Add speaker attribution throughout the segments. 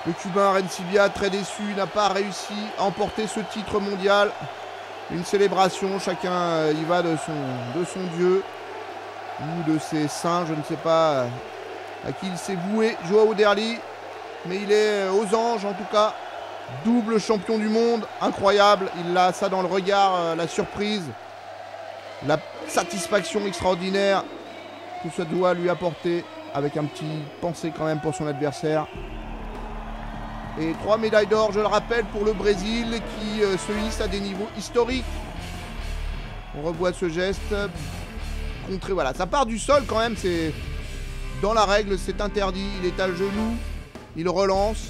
Speaker 1: Le Cubain Arencibia, très déçu, n'a pas réussi à emporter ce titre mondial. Une célébration, chacun y va de son dieu ou de ses saints, je ne sais pas à qui il s'est voué, Joao Derli, mais il est aux anges en tout cas. Double champion du monde, incroyable, il a ça dans le regard, la surprise, la satisfaction extraordinaire que ça doit lui apporter, avec un petit pensée quand même pour son adversaire. Et 3 médailles d'or, je le rappelle, pour le Brésil qui se hisse à des niveaux historiques. On revoit ce geste. Contré, voilà, ça part du sol quand même, c'est dans la règle, c'est interdit. Il est à genoux, il relance.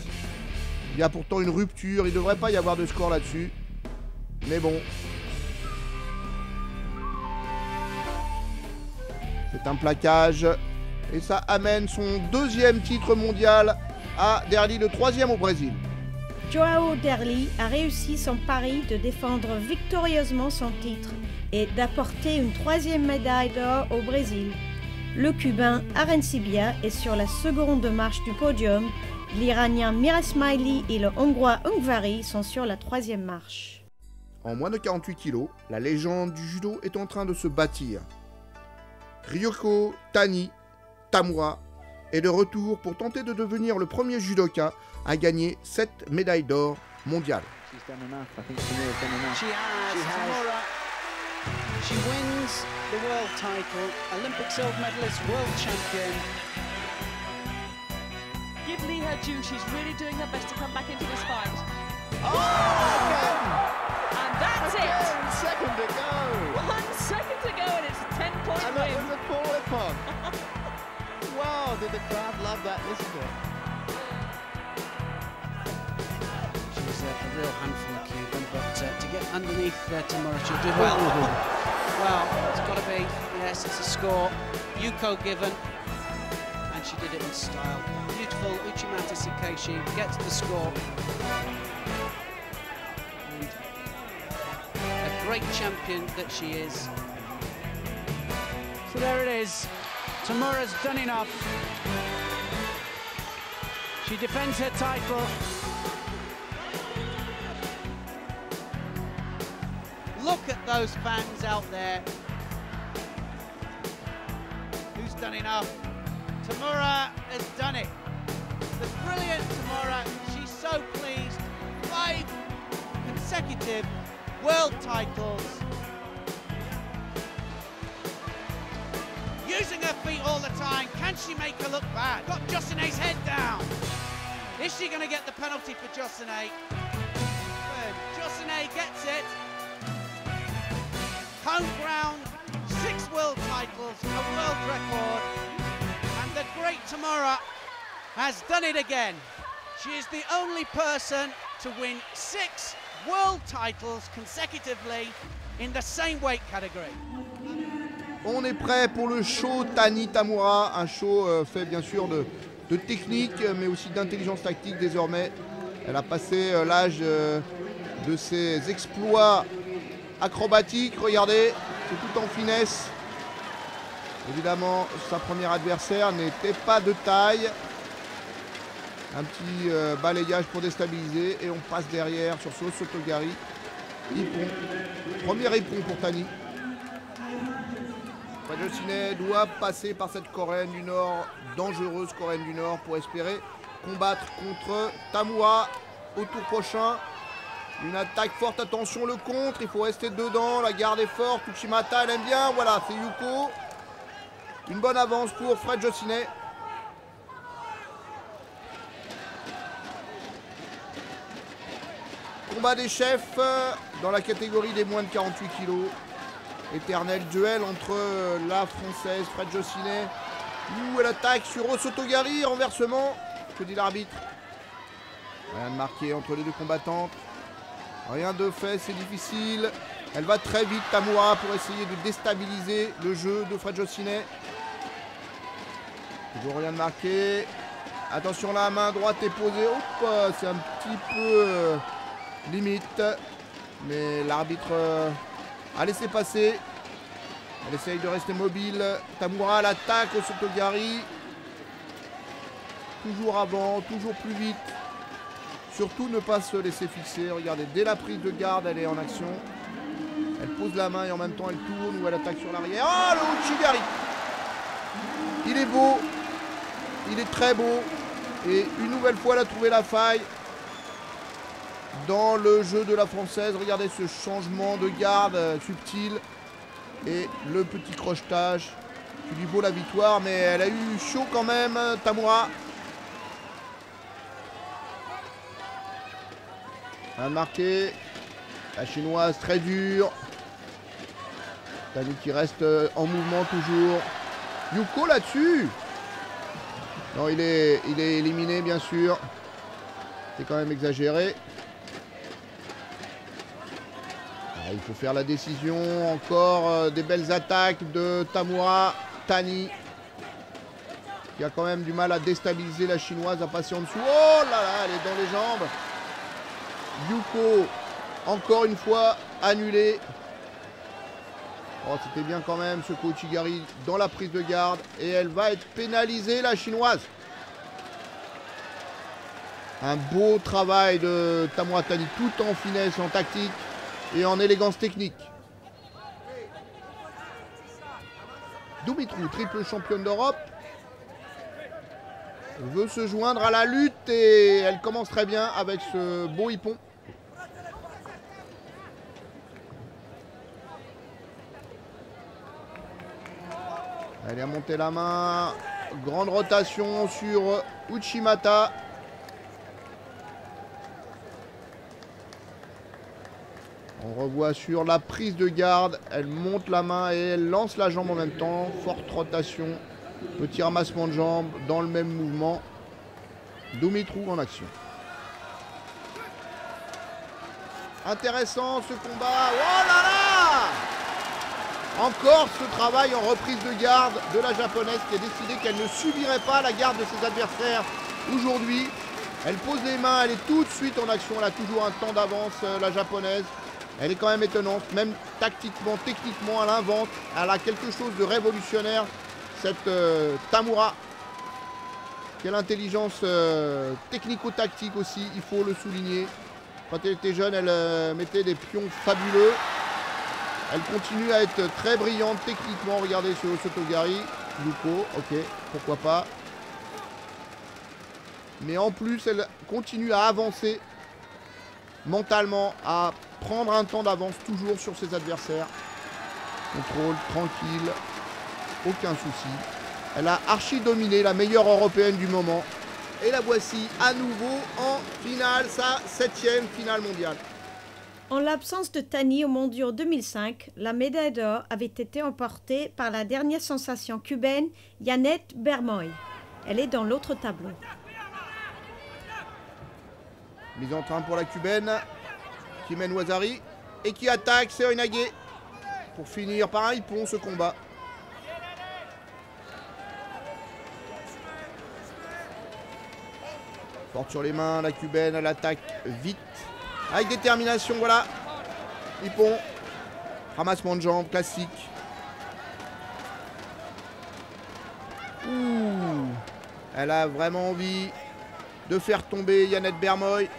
Speaker 1: Il y a pourtant une rupture, il ne devrait pas y avoir de score là-dessus. Mais bon. C'est un plaquage. Et ça amène son 2e titre mondial à Derli, le 3e au Brésil.
Speaker 2: Joao Derli a réussi son pari de défendre victorieusement son titre et d'apporter une 3e médaille d'or au Brésil. Le Cubain Arencibia est sur la seconde marche du podium. L'Iranien Miraismaili et le Hongrois Ungvari sont sur la 3e marche.
Speaker 1: En moins de 48 kilos, la légende du judo est en train de se bâtir. Ryoko Tani Tamura est de retour pour tenter de devenir le premier judoka à gagner 7 médailles d'or mondiales.
Speaker 3: She wins the world title, Olympic silver medalist, world champion.
Speaker 4: Give Lee her due, she's really doing her best to come back into this fight.
Speaker 5: Oh!
Speaker 4: And that's
Speaker 5: Again,
Speaker 4: it!
Speaker 5: second to go!
Speaker 4: 1 second to go and it's a 10-point
Speaker 5: And that
Speaker 4: win.
Speaker 5: was a four-whip-on. Wow, did the crowd love that, listen to it.
Speaker 3: She's a real handful of Cuban, but to get underneath Tamura, she'll do well. Well, it's got to be, yes, it's a score. Yuko given, and she did it in style. Beautiful Uchimata Sakeshi gets the score. And a great champion that she is.
Speaker 6: So there it is. Tamura's done enough. She defends her title.
Speaker 3: Look at those fans out there. Who's done enough? Tamura has done it. The brilliant Tamura, she's so pleased. 5 consecutive world titles. Using her feet all the time. Can she make her look bad? Got Jossine's head down. Is she going to get the penalty for Jossine? Jossine gets it. Home ground, 6 world titles, a world record, and the great Tamura has done it again. She is the only person to win 6 world titles consecutively in the same weight category.
Speaker 1: On est prêt pour le show Tani Tamura, un show fait bien sûr de technique, mais aussi d'intelligence tactique désormais. Elle a passé l'âge de ses exploits acrobatiques, regardez, c'est tout en finesse. Évidemment, sa première adversaire n'était pas de taille. Un petit balayage pour déstabiliser et on passe derrière sur ce Sotogari. Ippon. Premier ippon pour Tani. Jossine doit passer par cette Coréenne du Nord, dangereuse Coréenne du Nord, pour espérer combattre contre Tamura au tour prochain. Une attaque forte, attention le contre, il faut rester dedans, la garde est forte, Uchimata elle aime bien, voilà c'est Yuko. Une bonne avance pour Fred Jossine. Combat des chefs dans la catégorie des moins de 48 kilos. Éternel duel entre la française Fred Jossine. Où elle attaque sur Osotogari, renversement. Que dit l'arbitre? Rien de marqué entre les deux combattantes. Rien de fait, c'est difficile. Elle va très vite, Tamura, pour essayer de déstabiliser le jeu de Fred Jossine. Toujours rien de marqué. Attention, la main droite est posée. Hop, c'est un petit peu limite. Mais l'arbitre a laissé passer. Elle essaye de rester mobile. Tamura l'attaque au Sotogari. Toujours avant, toujours plus vite. Surtout ne pas se laisser fixer. Regardez, dès la prise de garde, elle est en action. Elle pose la main et en même temps elle tourne ou elle attaque sur l'arrière. Oh, le Ouchigari! Il est beau. Il est très beau. Et une nouvelle fois, elle a trouvé la faille dans le jeu de la Française. Regardez ce changement de garde subtil. Et le petit crochetage qui lui vaut la victoire. Mais elle a eu chaud quand même, Tamura. Un marqué. La chinoise très dure. Tani qui reste en mouvement toujours. Yuko là-dessus. Non, il est éliminé bien sûr. C'est quand même exagéré. Ah, il faut faire la décision. Encore des belles attaques de Tamura. Tani qui a quand même du mal à déstabiliser la chinoise, à passer en dessous. Oh là là, elle est dans les jambes. Yuko, encore une fois, annulé. Oh, c'était bien quand même ce Kouchigari dans la prise de garde. Et elle va être pénalisée, la chinoise. Un beau travail de Tamura Tani, tout en finesse, en tactique et en élégance technique. Dumitrou, triple championne d'Europe, veut se joindre à la lutte et elle commence très bien avec ce beau hippon. Elle a monté la main. Grande rotation sur Uchimata. On revoit sur la prise de garde. Elle monte la main et elle lance la jambe en même temps. Forte rotation. Petit ramassement de jambes dans le même mouvement. Dumitrou en action. Intéressant ce combat. Oh là là! Encore ce travail en reprise de garde de la japonaise qui a décidé qu'elle ne subirait pas la garde de ses adversaires aujourd'hui. Elle pose les mains, elle est tout de suite en action. Elle a toujours un temps d'avance, la japonaise. Elle est quand même étonnante, même tactiquement, techniquement, elle invente. Elle a quelque chose de révolutionnaire, cette Tamura. Quelle intelligence technico-tactique aussi, il faut le souligner. Quand elle était jeune, elle mettait des pions fabuleux. Elle continue à être très brillante techniquement. Regardez ce Sotogari. Yuko, ok, pourquoi pas. Mais en plus, elle continue à avancer mentalement, à prendre un temps d'avance toujours sur ses adversaires. Contrôle, tranquille, aucun souci. Elle a archi dominé, la meilleure européenne du moment. Et la voici à nouveau en finale, sa 7e finale mondiale.
Speaker 2: En l'absence de Tani aux mondiaux 2005, la médaille d'or avait été emportée par la dernière sensation cubaine, Yannette Bermoy. Elle est dans l'autre tableau.
Speaker 1: Mise en train pour la cubaine, qui mène Wazari et qui attaque Seoinage pour finir par un hippon ce combat. Porte sur les mains, la cubaine, elle attaque vite. Avec détermination, voilà. Hippon. Ramassement de jambes, classique. Ouh. Elle a vraiment envie de faire tomber Yannette Bermoy.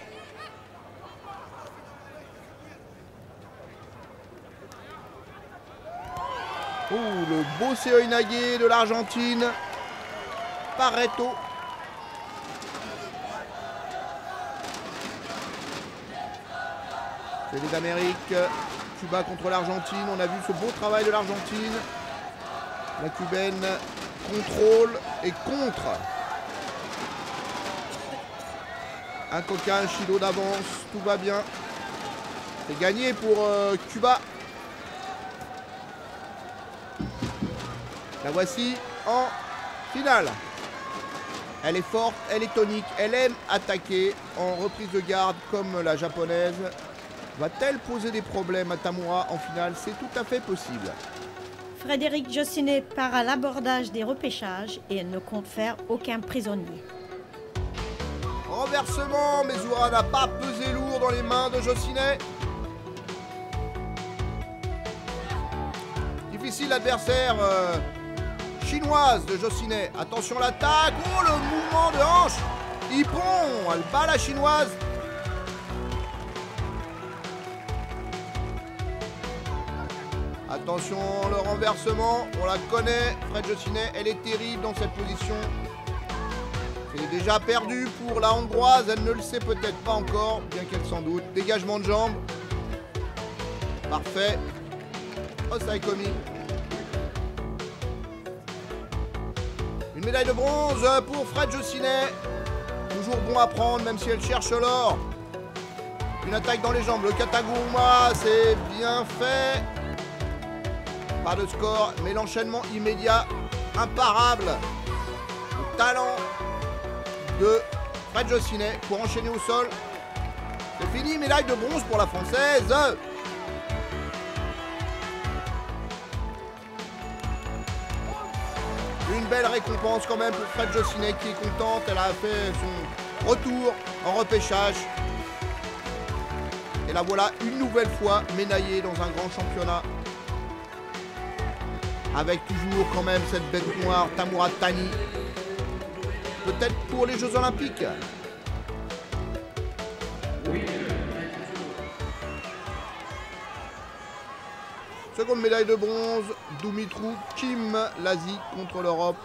Speaker 1: Oh, le beau Seoinage de l'Argentine. Pareto. C'est les Amériques. Cuba contre l'Argentine. On a vu ce beau travail de l'Argentine. La cubaine contrôle et contre. Un coquin, un Shido d'avance. Tout va bien. C'est gagné pour Cuba. La voici en finale. Elle est forte, elle est tonique, elle aime attaquer en reprise de garde comme la japonaise. Va-t-elle poser des problèmes à Tamura en finale? C'est tout à fait possible.
Speaker 2: Frédéric Jossinet part à l'abordage des repêchages et elle ne compte faire aucun prisonnier.
Speaker 1: Renversement, Mesura n'a pas pesé lourd dans les mains de Jossinet. Difficile l'adversaire chinoise de Jossinet. Attention l'attaque. Oh, le mouvement de hanche. Hippon, elle bat la chinoise. Attention, le renversement, on la connaît. Fred Josinet, elle est terrible dans cette position. Elle est déjà perdue pour la Hongroise, elle ne le sait peut-être pas encore, bien qu'elle s'en doute. Dégagement de jambe. Parfait. Osaikomi. Une médaille de bronze pour Fred Josinet. Toujours bon à prendre, même si elle cherche l'or. Une attaque dans les jambes, le Kataguruma, c'est bien fait. Pas de score, mais l'enchaînement immédiat, imparable. Le talent de Fred Josinet pour enchaîner au sol. C'est fini, médaille de bronze pour la Française. Une belle récompense quand même pour Fred Josinet qui est contente. Elle a fait son retour en repêchage. Et la voilà une nouvelle fois médaillée dans un grand championnat. Avec toujours quand même cette bête noire, Tamura Tani. Peut-être pour les Jeux Olympiques. Seconde médaille de bronze, Dumitrou Kim l'Asie contre l'Europe.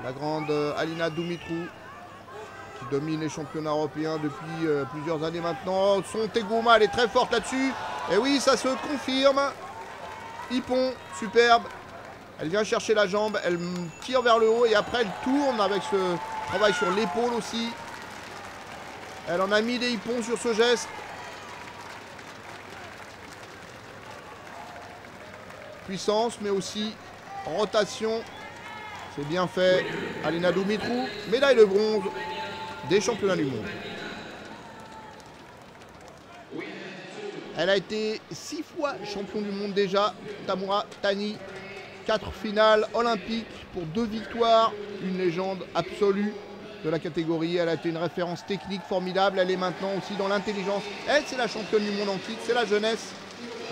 Speaker 1: La grande Alina Dumitrou qui domine les championnats européens depuis plusieurs années maintenant. Son Tegoma, elle est très forte là-dessus. Et oui, ça se confirme. Hippon, superbe. Elle vient chercher la jambe, elle tire vers le haut et après elle tourne avec ce travail sur l'épaule aussi. Elle en a mis des hippons sur ce geste. Puissance, mais aussi rotation. C'est bien fait. Alina Dumitrou, médaille de bronze des championnats du monde. Elle a été 6 fois champion du monde déjà. Tamura Tani, 4 finales olympiques pour 2 victoires. Une légende absolue de la catégorie. Elle a été une référence technique formidable. Elle est maintenant aussi dans l'intelligence. Elle, c'est la championne du monde en titre. C'est la jeunesse.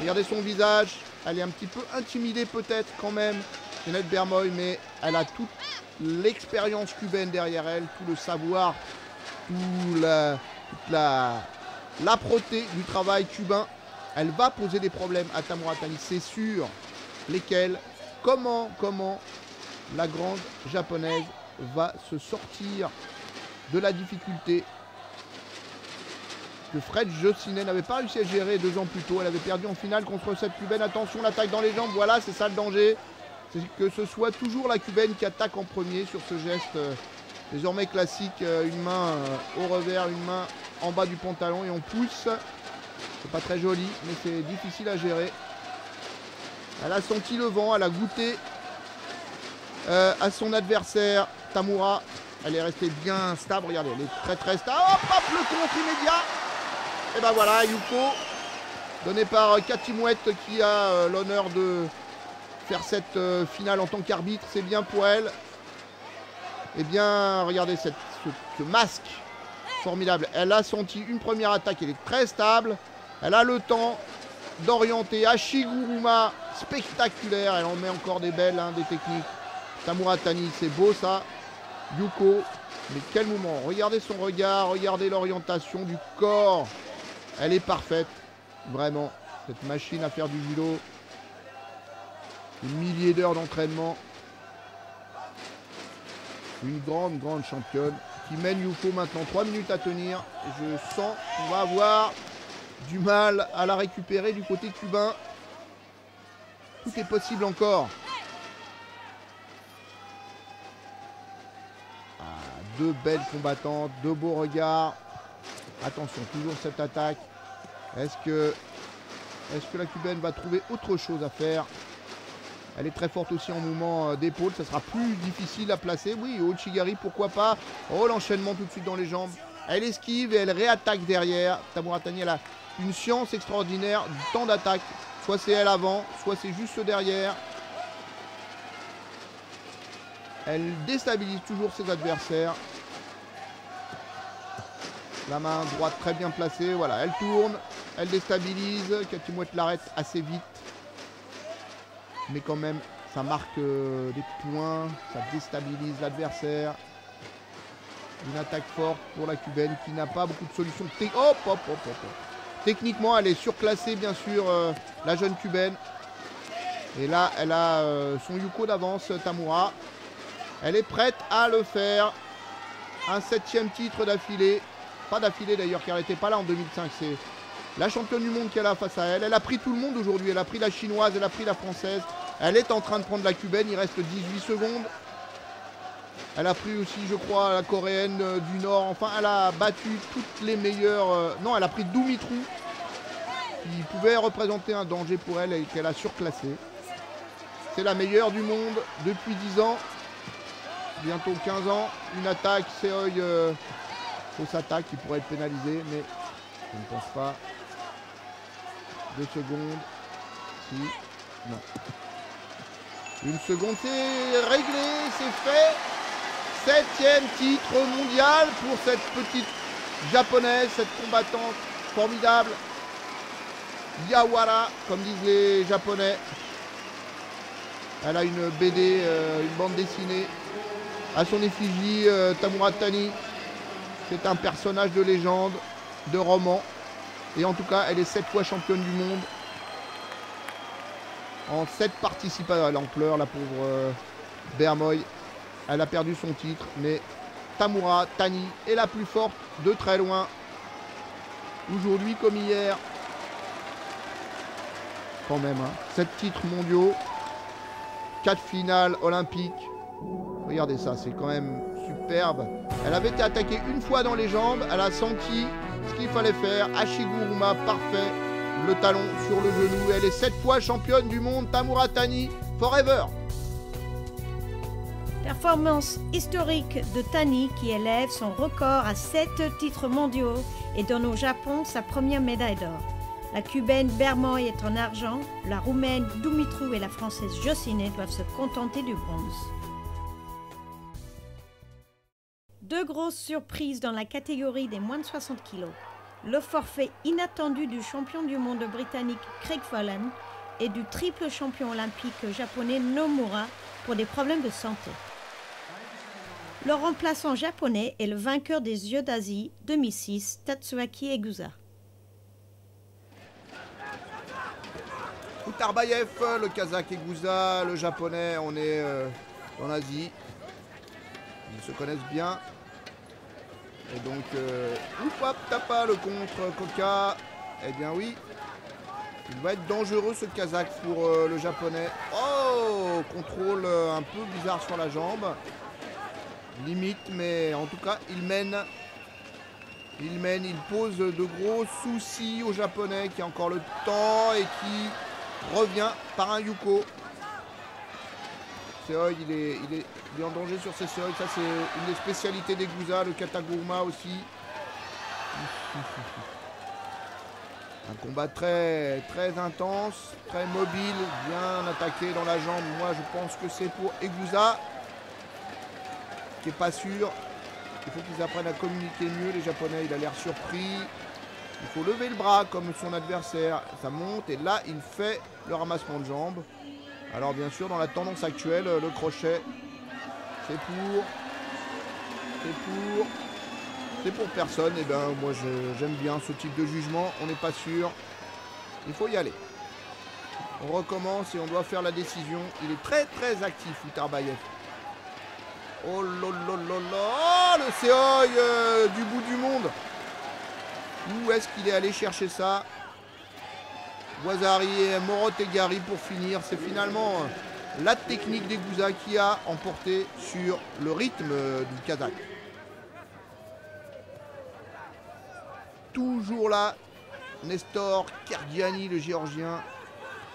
Speaker 1: Regardez son visage. Elle est un petit peu intimidée peut-être quand même. Jeannette Bermoy, mais elle a toute l'expérience cubaine derrière elle. Tout le savoir. Toute l'âpreté du travail cubain. Elle va poser des problèmes à Tamura Tani, c'est sûr. Lesquels? Comment la grande japonaise va se sortir de la difficulté que Fred Josinet n'avait pas réussi à gérer 2 ans plus tôt. Elle avait perdu en finale contre cette cubaine. Attention, l'attaque dans les jambes, voilà, c'est ça le danger. C'est que ce soit toujours la cubaine qui attaque en premier sur ce geste désormais classique. Une main au revers, une main en bas du pantalon et on pousse. C'est pas très joli, mais c'est difficile à gérer. Elle a senti le vent, elle a goûté à son adversaire, Tamura. Elle est restée bien stable, regardez, elle est très stable. Hop, hop, le contre immédiat. Et ben voilà, Yuko, donné par Cathy Mouette qui a l'honneur de faire cette finale en tant qu'arbitre. C'est bien pour elle. Et bien, regardez ce masque formidable. Elle a senti une première attaque, elle est très stable. Elle a le temps d'orienter. Hashiguruma, spectaculaire. Elle en met encore des belles, des techniques. Tamura Tani, c'est beau ça. Yuko, mais quel moment. Regardez son regard, regardez l'orientation du corps. Elle est parfaite, vraiment. Cette machine à faire du judo. Des milliers d'heures d'entraînement. Une grande championne qui mène Yuko maintenant. 3 minutes à tenir. Je sens qu'on va avoir du mal à la récupérer du côté cubain. Tout est possible encore. Deux belles combattantes, 2 beaux regards. Attention, toujours cette attaque. Est-ce que la cubaine va trouver autre chose à faire? Elle est très forte aussi en mouvement d'épaule. Ça sera plus difficile à placer. Oui, Ochigari, pourquoi pas. Oh, l'enchaînement tout de suite dans les jambes. Elle esquive et elle réattaque derrière. Tamura Tani, elle a une science extraordinaire du temps d'attaque. Soit c'est elle avant, soit c'est juste derrière. Elle déstabilise toujours ses adversaires. La main droite très bien placée. Voilà, elle tourne, elle déstabilise. Cathy Mouette l'arrête assez vite. Mais quand même, ça marque des points. Ça déstabilise l'adversaire. Une attaque forte pour la cubaine qui n'a pas beaucoup de solutions. Hop. Techniquement, elle est surclassée, bien sûr, la jeune cubaine. Et là, elle a son Yuko d'avance, Tamura. Elle est prête à le faire. Un 7e titre d'affilée. Pas d'affilée d'ailleurs, car elle n'était pas là en 2005. C'est la championne du monde qu'elle a face à elle. Elle a pris tout le monde aujourd'hui. Elle a pris la chinoise, elle a pris la française. Elle est en train de prendre la cubaine. Il reste 18 secondes. Elle a pris aussi, je crois, la coréenne du Nord. Enfin, elle a battu toutes les meilleures... Non, elle a pris Dumitrou, qui pouvait représenter un danger pour elle et qu'elle a surclassé. C'est la meilleure du monde depuis 10 ans. Bientôt 15 ans. Une attaque, Seoi, fausse attaque qui pourrait être pénalisée, mais je ne pense pas. 2 secondes. Si. Non. 1 seconde, c'est réglé, c'est fait. 7e titre mondial pour cette petite japonaise, cette combattante formidable. Yawara, comme disent les japonais. Elle a une BD, une bande dessinée à son effigie, Tamura Tani. C'est un personnage de légende, de roman. Et en tout cas, elle est 7 fois championne du monde. En 7 participations. Elle en pleure, la pauvre Bermoy. Elle a perdu son titre, mais Tamura Tani est la plus forte de très loin. Aujourd'hui comme hier. Quand même, hein. 7 titres mondiaux. 4 finales olympiques. Regardez ça, c'est quand même superbe. Elle avait été attaquée une fois dans les jambes. Elle a senti ce qu'il fallait faire. Hashiguruma, parfait. Le talon sur le genou. Elle est 7 fois championne du monde. Tamura Tani, forever.
Speaker 2: Performance historique de Tani qui élève son record à 7 titres mondiaux et donne au Japon sa première médaille d'or. La cubaine Bermoy est en argent, la roumaine Dumitrou et la française Josine doivent se contenter du bronze. 2 grosses surprises dans la catégorie des moins de 60 kg. Le forfait inattendu du champion du monde britannique Craig Follen et du triple champion olympique japonais Nomura pour des problèmes de santé. Le remplaçant japonais est le vainqueur des Jeux d'Asie 2006, Tatsuaki Egusa.
Speaker 1: Utarbayev, le Kazakh Egusa, le japonais, on est en Asie. Ils se connaissent bien. Et donc, Oupap Tapa, le contre Koka. Eh bien oui, il va être dangereux ce Kazakh pour le japonais. Oh, contrôle un peu bizarre sur la jambe. Limite, mais en tout cas, il mène. Il mène, il pose de gros soucis au japonais qui a encore le temps et qui revient par un Yuko. Seoi, il est en danger sur ses Seoi. Ça, c'est une des spécialités des Guza, le Kataguruma aussi. Un combat très intense, très mobile, bien attaqué dans la jambe. Moi, je pense que c'est pour Egusa, qui n'est pas sûr. Il faut qu'ils apprennent à communiquer mieux, les Japonais. Il a l'air surpris. Il faut lever le bras comme son adversaire. Ça monte et là, il fait le ramassement de jambes. Alors bien sûr, dans la tendance actuelle, le crochet, c'est pour personne. Et ben moi, j'aime bien ce type de jugement. On n'est pas sûr. Il faut y aller. On recommence et on doit faire la décision. Il est très actif, Utarbayev. Oh là, le Seoi du bout du monde. Où est-ce qu'il est allé chercher ça? Wazari et Morotegari pour finir. C'est finalement la technique des Guza qui a emporté sur le rythme du Kazakh. Toujours là, Nestor Kergiani, le géorgien,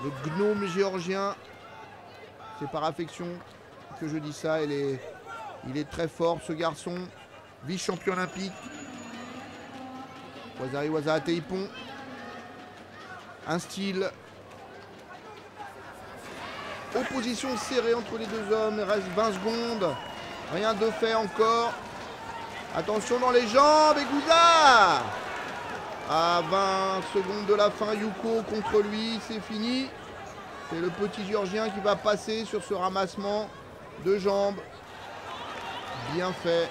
Speaker 1: le gnome géorgien. C'est par affection que je dis ça. Il est très fort, ce garçon. Vice-champion olympique. Wazari Waza Teipon. Un style. Opposition serrée entre les deux hommes. Il reste 20 secondes. Rien de fait encore. Attention dans les jambes. Egusa. À 20 secondes de la fin, Yuko contre lui. C'est fini. C'est le petit géorgien qui va passer sur ce ramassement de jambes. Bien fait.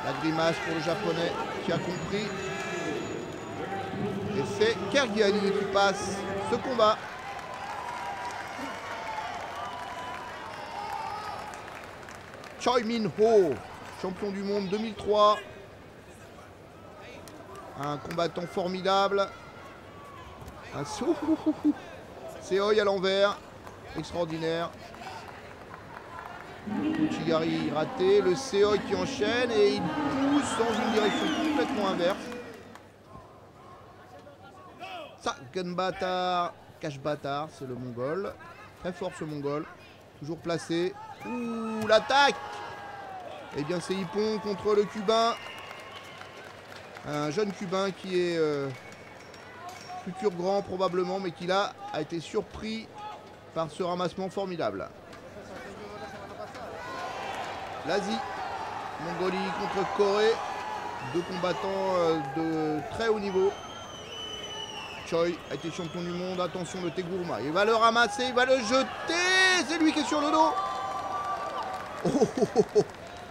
Speaker 1: La grimace pour le japonais qui a compris. Et c'est Kergiani qui passe ce combat. Choi Min-ho, champion du monde 2003. Un combattant formidable. Un Seoi à l'envers. Extraordinaire. Uchigari raté. Le Seoi qui enchaîne et il pousse dans une direction complètement inverse. Sagenbata. Cache-bâtard, c'est le Mongol. Très fort ce Mongol. Toujours placé. Ouh, l'attaque! Eh bien, c'est Ippon contre le Cubain. Un jeune Cubain qui est futur grand probablement, mais qui là a été surpris par ce ramassement formidable. L'Asie. Mongolie contre Corée. Deux combattants de très haut niveau. Choi a été champion du monde. Attention, le Teguruma. Il va le ramasser, il va le jeter. C'est lui qui est sur le dos. Oh, oh, oh, oh.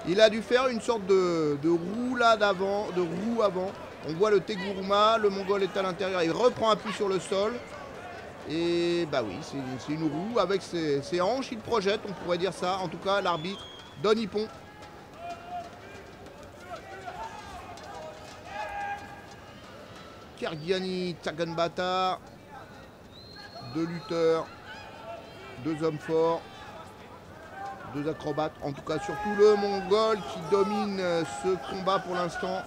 Speaker 1: Il a dû faire une sorte de roue là d'avant, de roue avant. On voit le Teguruma, le Mongol est à l'intérieur. Il reprend appui sur le sol. Et bah oui, c'est une roue avec ses hanches. Il projette, on pourrait dire ça. En tout cas, l'arbitre donne Ippon. Kyrgiani, Sagenbata, deux lutteurs, deux hommes forts, deux acrobates, en tout cas surtout le Mongol qui domine ce combat pour l'instant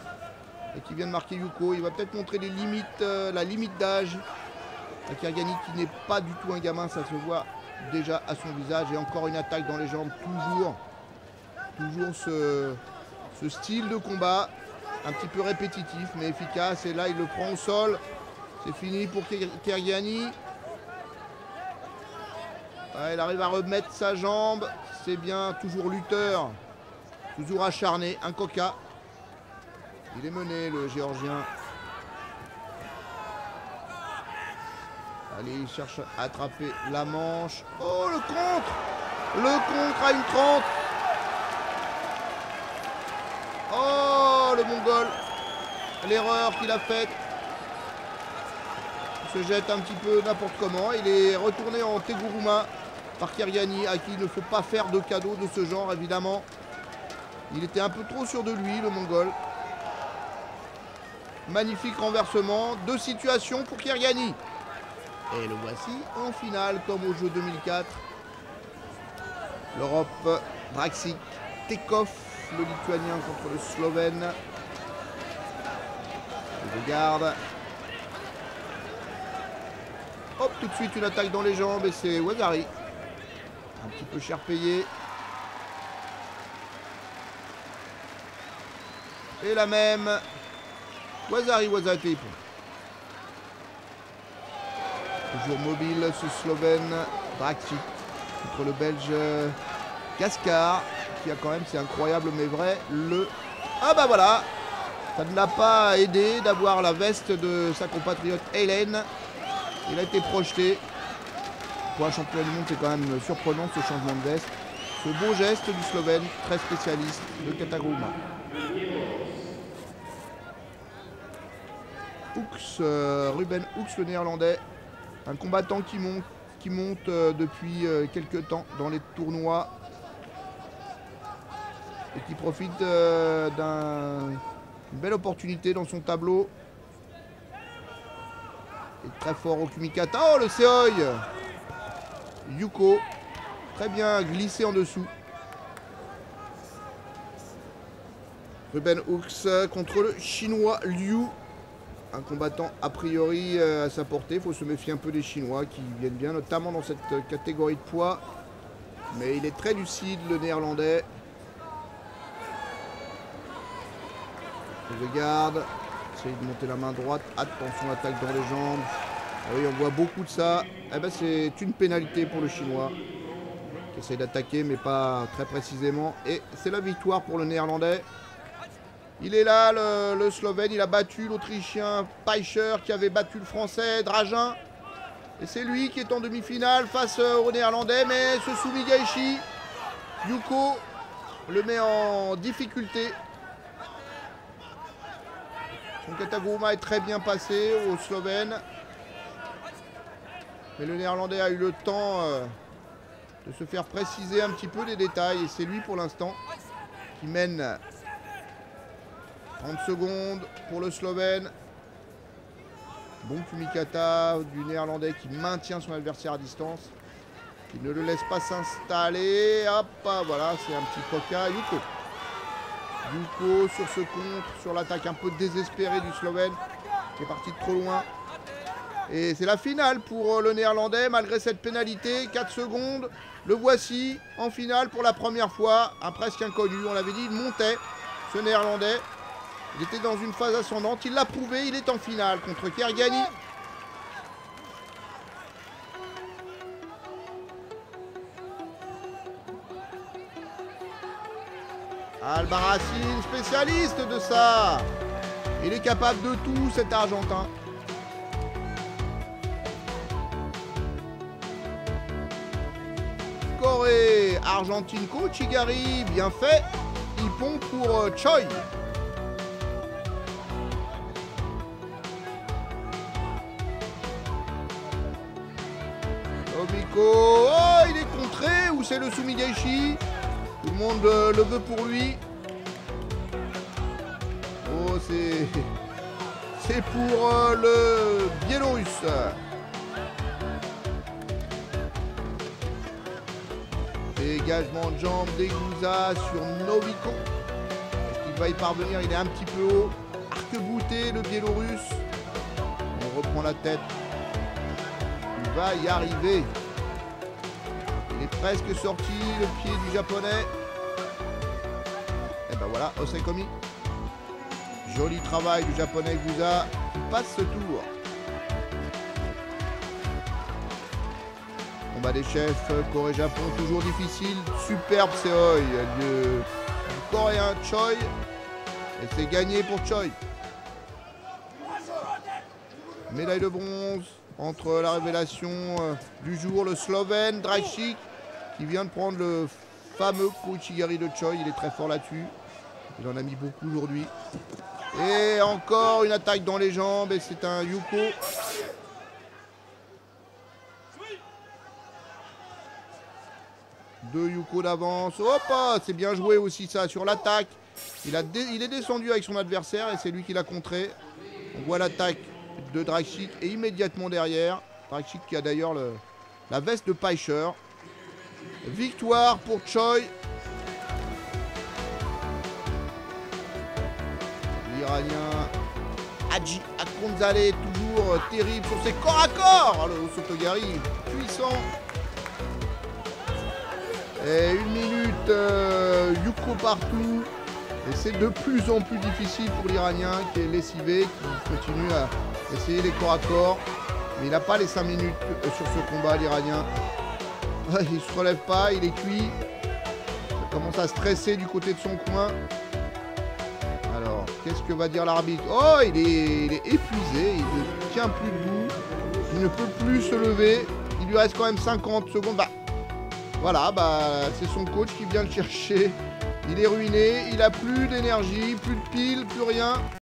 Speaker 1: et qui vient de marquer Yuko. Il va peut-être montrer les limites, la limite d'âge. Kyrgiani qui n'est pas du tout un gamin, ça se voit déjà à son visage. Et encore une attaque dans les jambes, toujours ce style de combat. Un petit peu répétitif mais efficace. Et là il le prend au sol. C'est fini pour Kyrgiani. Ouais, il arrive à remettre sa jambe. C'est bien, toujours lutteur. Toujours acharné. Un coca. Il est mené le Géorgien. Allez, il cherche à attraper la manche. Oh, le contre! Le contre à une 30. Oh, le Mongol. L'erreur qu'il a faite. Il se jette un petit peu n'importe comment. Il est retourné en Teguruma par Kyrgiani, à qui il ne faut pas faire de cadeaux de ce genre, évidemment. Il était un peu trop sûr de lui, le Mongol. Magnifique renversement. Deux situations pour Kyrgiani. Et le voici en finale, comme au jeu 2004. L'Europe, Draksik, Tekov, le Lituanien contre le Slovène. Il regarde. Hop, tout de suite une attaque dans les jambes et c'est Wazari. Un petit peu cher payé. Et la même. Wazari Ippon. Toujours mobile ce Slovène. Draksik contre le Belge Gaskar. Qui a quand même, c'est incroyable mais vrai, Ah bah voilà. Ça ne l'a pas aidé d'avoir la veste de sa compatriote Hélène. Il a été projeté. Pour un champion du monde, c'est quand même surprenant ce changement de veste. Ce beau geste du Slovène, très spécialiste de Kataguma. Ruben Hoeks, le néerlandais. Un combattant qui monte depuis quelques temps dans les tournois. Et qui profite d'une belle opportunité dans son tableau. Et très fort au Kumikata. Oh, le Seoi! Yuko, très bien glissé en dessous. Ruben Hoeks contre le Chinois Liu. Un combattant a priori à sa portée. Il faut se méfier un peu des Chinois qui viennent bien, notamment dans cette catégorie de poids. Mais il est très lucide, le néerlandais. Il regarde, essaye de monter la main droite. Attention, attaque dans les jambes. Ah oui, on voit beaucoup de ça. Eh ben, c'est une pénalité pour le Chinois qui essaye d'attaquer, mais pas très précisément. Et c'est la victoire pour le Néerlandais. Il est là, le Slovène. Il a battu l'Autrichien Peischer qui avait battu le Français Dragin. Et c'est lui qui est en demi-finale face au Néerlandais. Mais ce Sumigaishi, Yuko, le met en difficulté. Son Kataguma est très bien passé au Slovène. Mais le Néerlandais a eu le temps de se faire préciser un petit peu les détails. Et c'est lui pour l'instant qui mène. 30 secondes pour le Slovène. Bon Kumikata du Néerlandais qui maintient son adversaire à distance. Qui ne le laisse pas s'installer. Hop, voilà, c'est un petit coca. Yuko. Yuko sur ce contre, sur l'attaque un peu désespérée du Slovène. Qui est parti de trop loin. Et c'est la finale pour le Néerlandais, malgré cette pénalité. 4 secondes. Le voici en finale pour la première fois. Un presque inconnu, on l'avait dit, il montait, ce Néerlandais. Il était dans une phase ascendante, il l'a prouvé, il est en finale contre Kergani. Albarracín, spécialiste de ça. Il est capable de tout, cet Argentin. Corée, Argentine, Kouchigari, bien fait. Ippon pour Choi. Omiko, oh, il est contré, ou c'est le Sumigaeshi? Tout le monde le veut pour lui. Oh, c'est pour le Biélorusse. Dégagement de jambe d'Eguza sur Noviko. Est-ce qu'il va y parvenir? Il est un petit peu haut. Arc-bouté, le Biélorusse. On reprend la tête. Il va y arriver. Il est presque sorti, le pied du Japonais. Et ben voilà, Osekomi. Joli travail du Japonais Eguza qui passe ce tour. Combat des chefs, Corée-Japon, toujours difficile. Superbe Seoi du Coréen Choi. Et c'est gagné pour Choi. Médaille de bronze entre la révélation du jour, le Slovène Dragic, qui vient de prendre le fameux Kouchigari de Choi. Il est très fort là-dessus. Il en a mis beaucoup aujourd'hui. Et encore une attaque dans les jambes. Et c'est un Yuko. Deux Yuko d'avance. Hop, c'est bien joué aussi ça sur l'attaque. Il est descendu avec son adversaire et c'est lui qui l'a contré. On voit l'attaque de Dragic et immédiatement derrière. Dragic qui a d'ailleurs la veste de Peicher. Victoire pour Choi. L'Iranien Hadji Akonzaleh, toujours terrible sur ses corps à corps. Le Sotogari puissant. Et 1 minute, Yuko partout. Et c'est de plus en plus difficile pour l'Iranien qui est lessivé, qui continue à essayer les corps à corps. Mais il n'a pas les 5 minutes sur ce combat, l'Iranien. Il ne se relève pas, il est cuit. Il commence à stresser du côté de son coin. Alors, qu'est-ce que va dire l'arbitre? Oh, il est épuisé, il ne tient plus debout. Il ne peut plus se lever. Il lui reste quand même 50 secondes. Voilà, c'est son coach qui vient le chercher. Il est ruiné, il n'a plus d'énergie, plus de piles, plus rien.